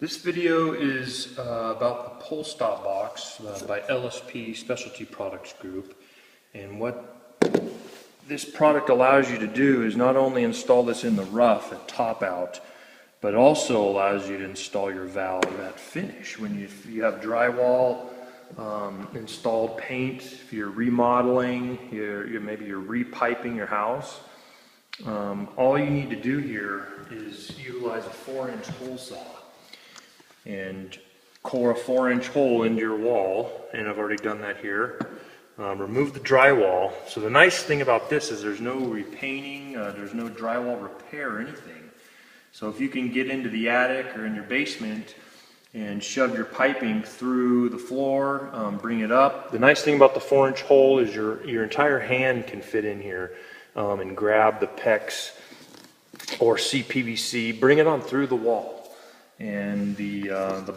This video is about the pull stop box by LSP Specialty Products Group, and what this product allows you to do is not only install this in the rough at top out, but also allows you to install your valve at finish. When you have drywall, installed paint, if you're remodeling, maybe you're repiping your house, all you need to do here is utilize a 4-inch hole saw and core a 4-inch hole into your wall, and I've already done that here. Remove the drywall. So the nice thing about this is there's no repainting, there's no drywall repair or anything. So if you can get into the attic or in your basement and shove your piping through the floor, bring it up. The nice thing about the 4-inch hole is your entire hand can fit in here and grab the PEX or CPVC, bring it on through the wall. And the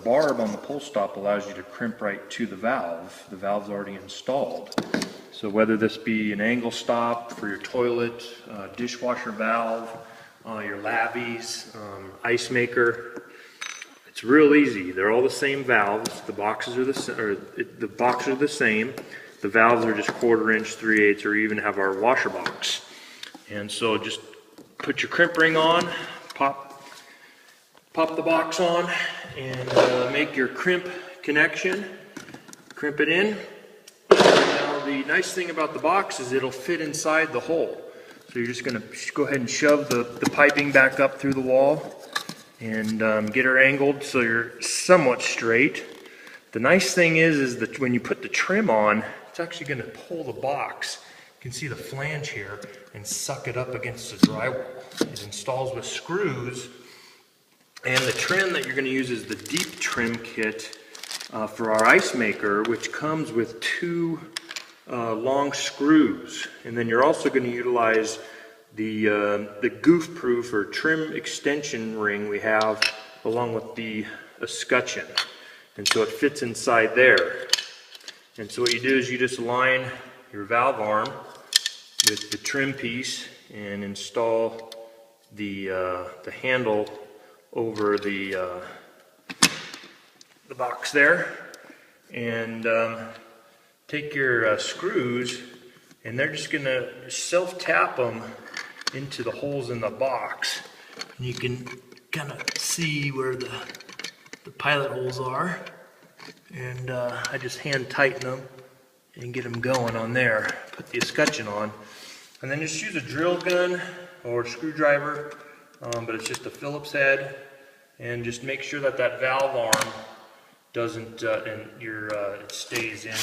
barb on the pull stop allows you to crimp right to the valve. The valve's already installed. So whether this be an angle stop for your toilet, dishwasher valve, your lavies, ice maker, it's real easy. They're all the same valves. The boxes are the boxes are the same. The valves are just 1/4 inch, 3/8, or even have our washer box. And so just put your crimp ring on, pop the box on, and make your crimp connection. Crimp it in. Now the nice thing about the box is it'll fit inside the hole. So you're just going to go ahead and shove the piping back up through the wall and get her angled so you're somewhat straight. The nice thing is that when you put the trim on, it's actually going to pull the box. You can see the flange here and suck it up against the drywall. It installs with screws. And the trim that you're going to use is the deep trim kit for our ice maker, which comes with 2 long screws. And then you're also going to utilize the goof proof or trim extension ring we have along with the escutcheon. And so it fits inside there. And so what you do is you just align your valve arm with the trim piece and install the handle over the box there, and take your screws, and they're just gonna self-tap them into the holes in the box. And you can kind of see where the pilot holes are, and I just hand tighten them and get them going on there. Put the escutcheon on, and then just use a drill gun or a screwdriver, but it's just a Phillips head. And just make sure that valve arm doesn't, it stays in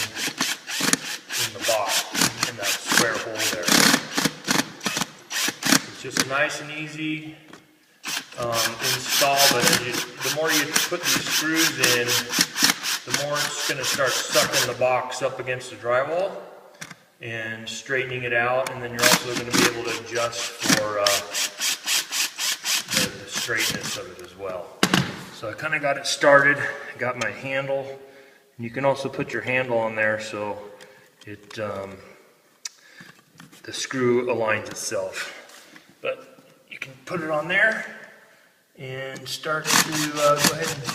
the box, in that square hole there. It's just nice and easy install, but the more you put these screws in, the more it's going to start sucking the box up against the drywall and straightening it out. And then you're also going to be able to adjust for the straightness of it as well. So I kind of got it started, got my handle, and you can also put your handle on there so it the screw aligns itself. But you can put it on there and start to go ahead and,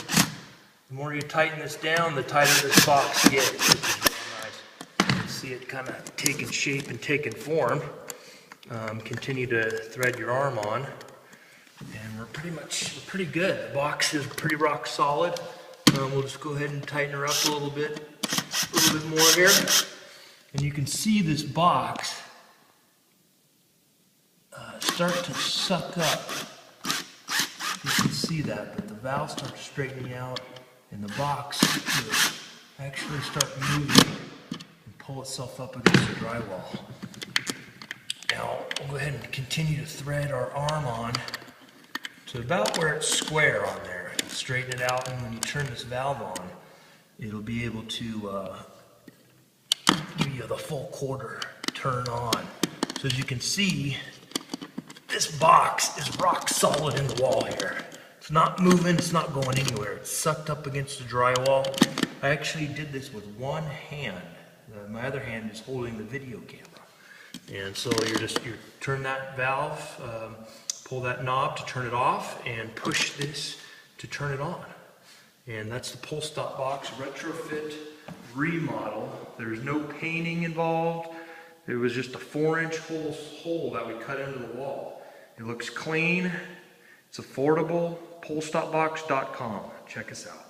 the more you tighten this down, the tighter this box gets, which is really nice. You can see it kind of taking shape and taking form. Continue to thread your arm on. And we're pretty good. The box is pretty rock solid. We'll just go ahead and tighten her up a little bit more here. And you can see this box start to suck up. You can see that, but the valve starts straightening out, and the box will actually start moving and pull itself up against the drywall. Now we'll go ahead and continue to thread our arm on to about where it's square on there. Straighten it out, and when you turn this valve on, it'll be able to give you the full 1/4 turn on. So as you can see, this box is rock solid in the wall here. It's not moving, it's not going anywhere. It's sucked up against the drywall. I actually did this with one hand. My other hand is holding the video camera. And so you turn that valve, pull that knob to turn it off, and push this to turn it on. And that's the pull stop box Retrofit Remodel. There's no painting involved. It was just a 4-inch hole that we cut into the wall. It looks clean. It's affordable. Pullstopbox.com. Check us out.